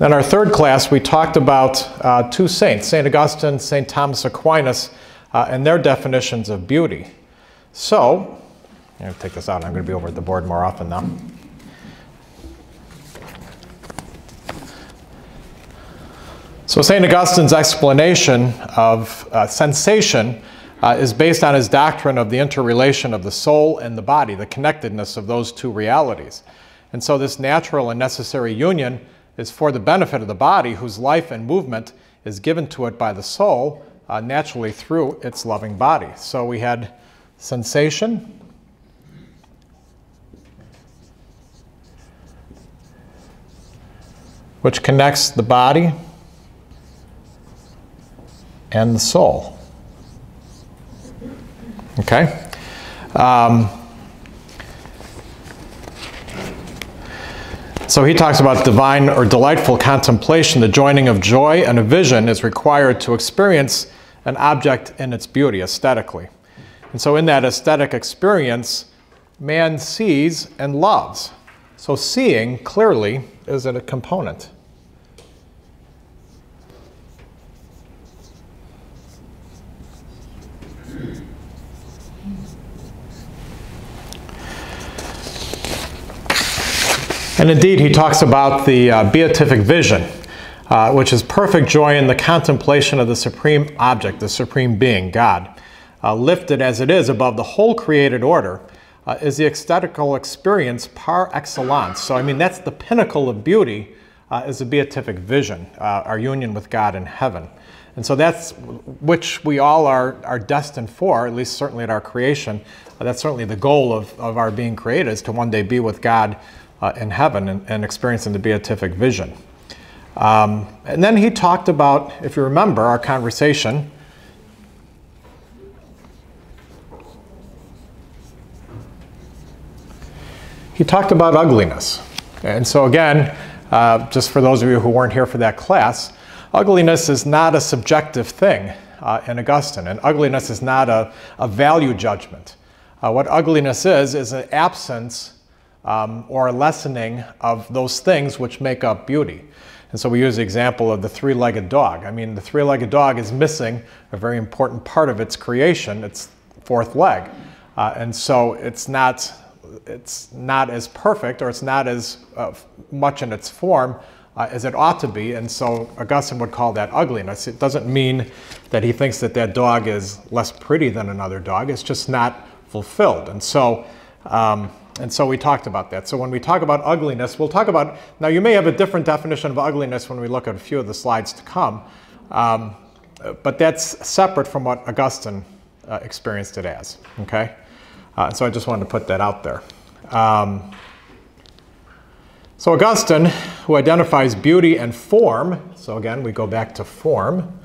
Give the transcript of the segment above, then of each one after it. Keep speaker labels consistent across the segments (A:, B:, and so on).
A: In our third class, we talked about two saints, St. Augustine, St. Thomas Aquinas, and their definitions of beauty. So, I'm going to take this out. I'm going to be over at the board more often now. So St. Augustine's explanation of sensation is based on his doctrine of the interrelation of the soul and the body, the connectedness of those two realities. And so this natural and necessary union is for the benefit of the body, whose life and movement is given to it by the soul naturally through its loving body. So we had sensation, which connects the body and the soul. Okay? So he talks about divine or delightful contemplation. The joining of joy and a vision is required to experience an object in its beauty aesthetically. And so in that aesthetic experience, man sees and loves. So seeing clearly is a component. And indeed, he talks about the beatific vision, which is perfect joy in the contemplation of the supreme object, the supreme being, God. Lifted as it is above the whole created order, is the aesthetical experience par excellence. So, I mean, that's the pinnacle of beauty, is the beatific vision, our union with God in heaven. And so that's which we all are destined for, at least certainly at our creation. That's certainly the goal of our being created, is to one day be with God in heaven and experiencing the beatific vision. And then he talked about, if you remember our conversation, he talked about ugliness. And so again, just for those of you who weren't here for that class, ugliness is not a subjective thing in Augustine, and ugliness is not a value judgment. What ugliness is an absence or a lessening of those things which make up beauty. And so we use the example of the three-legged dog. I mean, the three-legged dog is missing a very important part of its creation, its fourth leg. And so it's not as perfect, or it's not as much in its form as it ought to be. And so Augustine would call that ugliness. It doesn't mean that he thinks that that dog is less pretty than another dog. It's just not fulfilled. And so we talked about that. So when we talk about ugliness, we'll talk about, now you may have a different definition of ugliness when we look at a few of the slides to come, but that's separate from what Augustine experienced it as, okay? So I just wanted to put that out there. So Augustine, who identifies beauty and form, so again, we go back to form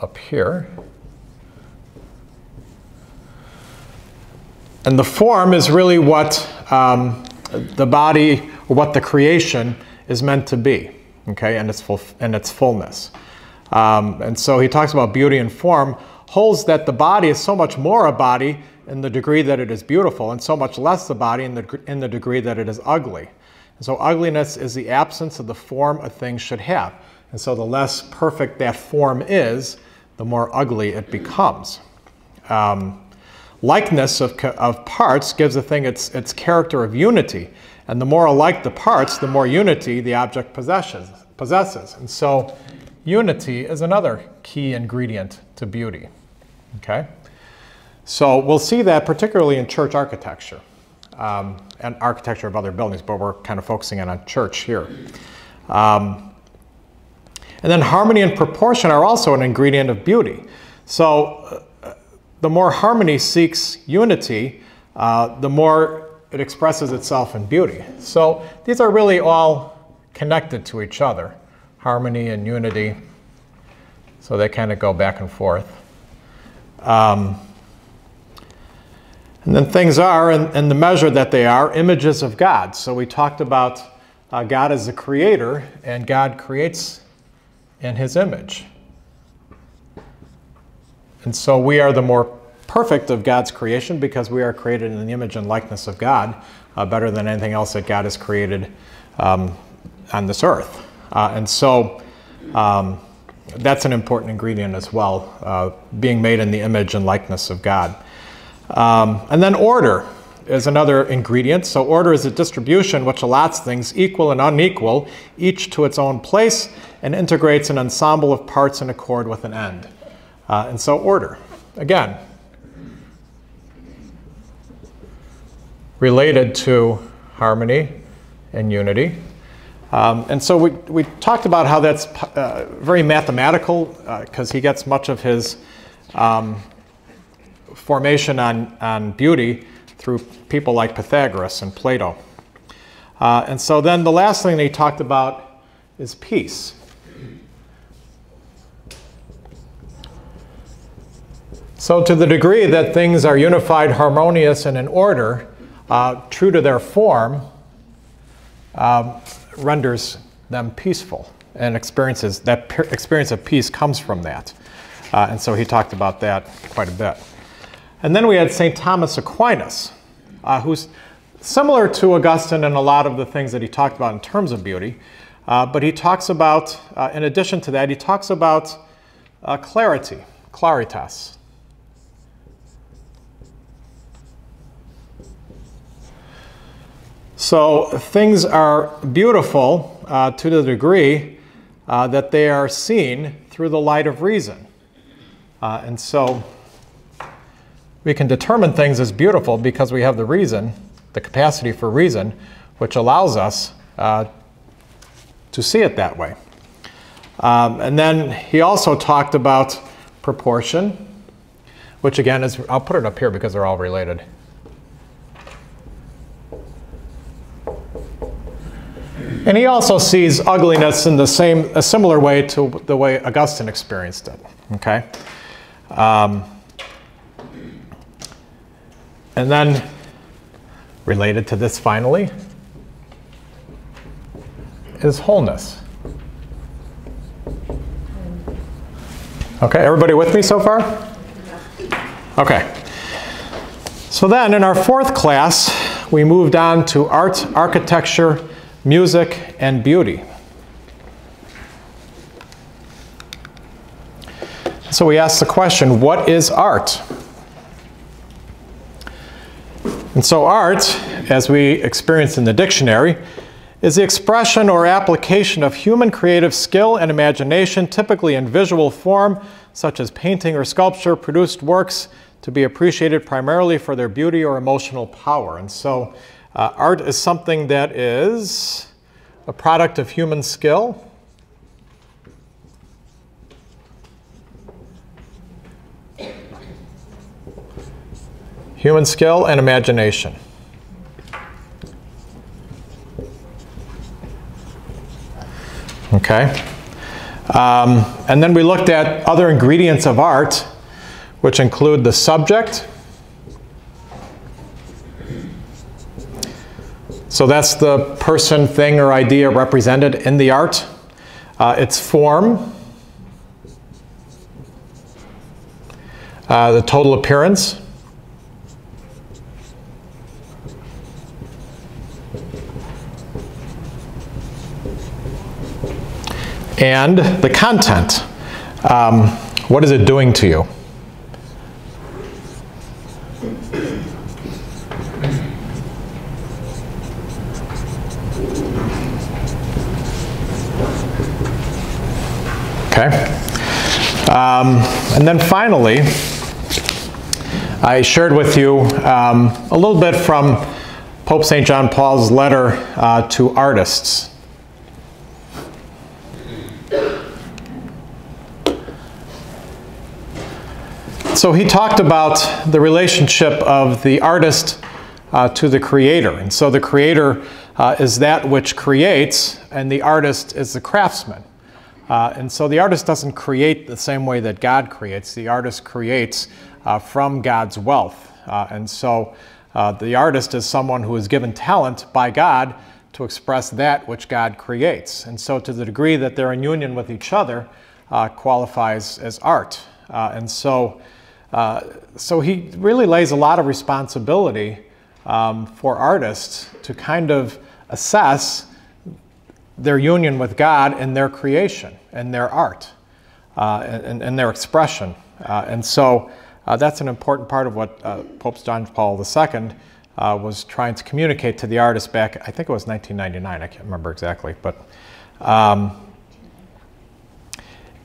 A: up here. And the form is really what the body, or what the creation is meant to be, okay, and its fullness. And so he talks about beauty and form, holds that the body is so much more a body in the degree that it is beautiful, and so much less the body in the degree that it is ugly. And so ugliness is the absence of the form a thing should have. And so the less perfect that form is, the more ugly it becomes. Likeness of parts gives a thing its character of unity. And the more alike the parts, the more unity the object possesses. And so unity is another key ingredient to beauty. Okay? So we'll see that particularly in church architecture and architecture of other buildings, but we're kind of focusing in on church here. And then harmony and proportion are also an ingredient of beauty. So the more harmony seeks unity, the more it expresses itself in beauty. So these are really all connected to each other, harmony and unity. So they kind of go back and forth. And then things are, in the measure that they are, images of God. So we talked about God as the creator, and God creates in his image. And so we are the more perfect of God's creation because we are created in the image and likeness of God, better than anything else that God has created on this earth. And so that's an important ingredient as well, being made in the image and likeness of God. And then order is another ingredient. So order is a distribution which allots things equal and unequal, each to its own place, and integrates an ensemble of parts in accord with an end. And so order, again, related to harmony and unity. And so we talked about how that's very mathematical, because he gets much of his formation on beauty through people like Pythagoras and Plato. And so then the last thing that he talked about is peace. So to the degree that things are unified, harmonious, and in order, true to their form, renders them peaceful, and experience of peace comes from that. And so he talked about that quite a bit. And then we had St. Thomas Aquinas, who's similar to Augustine in a lot of the things that he talked about in terms of beauty. But he talks about, in addition to that, he talks about clarity, claritas. So things are beautiful to the degree that they are seen through the light of reason. And so we can determine things as beautiful because we have the reason, the capacity for reason, which allows us to see it that way. And then he also talked about proportion, which again is, I'll put it up here because they're all related. And he also sees ugliness in a similar way to the way Augustine experienced it. Okay. And then, related to this finally, is wholeness. Okay, everybody with me so far? Okay. So then, in our fourth class, we moved on to art, architecture, music, and beauty. So we asked the question, what is art? And so art, as we experienced in the dictionary, is the expression or application of human creative skill and imagination, typically in visual form, such as painting or sculpture, produced works to be appreciated primarily for their beauty or emotional power. And so art is something that is a product of human skill, and imagination. Okay. And then we looked at other ingredients of art, which include the subject. So that's the person, thing, or idea represented in the art. Its form, the total appearance, and the content. What is it doing to you? Okay. And then finally, I shared with you a little bit from Pope St. John Paul's letter to artists. So he talked about the relationship of the artist to the creator. And so the creator is that which creates, and the artist is the craftsman. And so the artist doesn't create the same way that God creates. The artist creates from God's wealth. And so the artist is someone who is given talent by God to express that which God creates. And so to the degree that they're in union with each other qualifies as art. And so he really lays a lot of responsibility for artists to kind of assess their union with God in their creation and their art and their expression. And so that's an important part of what Pope John Paul II was trying to communicate to the artists back, I think it was 1999, I can't remember exactly, but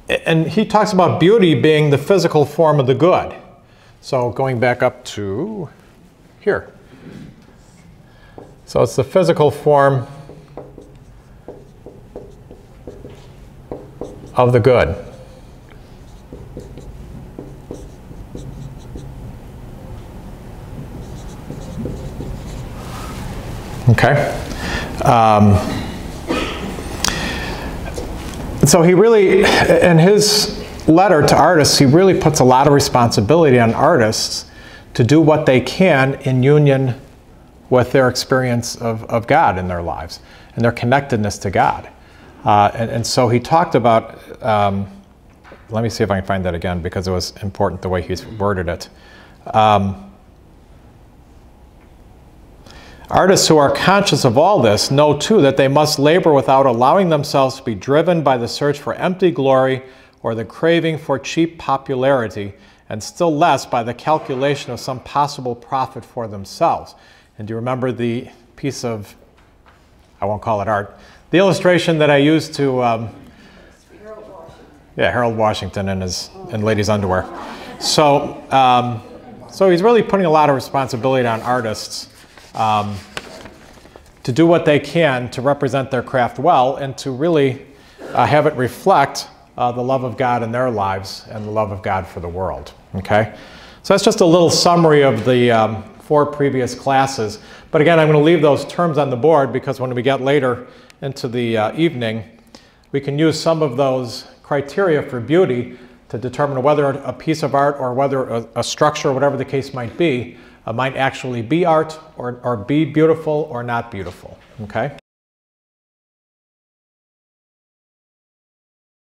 A: and he talks about beauty being the physical form of the good. So going back up to here. So it's the physical form of the good. Okay. So he really, in his letter to artists, he really puts a lot of responsibility on artists to do what they can in union with their experience of God in their lives and their connectedness to God. And so he talked about, let me see if I can find that again because it was important the way he's worded it. Artists who are conscious of all this know too that they must labor without allowing themselves to be driven by the search for empty glory or the craving for cheap popularity, and still less by the calculation of some possible profit for themselves. And do you remember the piece of, I won't call it art, the illustration that I used to, Harold Washington in ladies' underwear. So, so he's really putting a lot of responsibility on artists to do what they can to represent their craft well and to really have it reflect the love of God in their lives and the love of God for the world. Okay? So that's just a little summary of the 4 previous classes. But again, I'm going to leave those terms on the board because when we get later into the evening, we can use some of those criteria for beauty to determine whether a piece of art or whether a structure, whatever the case might be, might actually be art or be beautiful or not beautiful. Okay?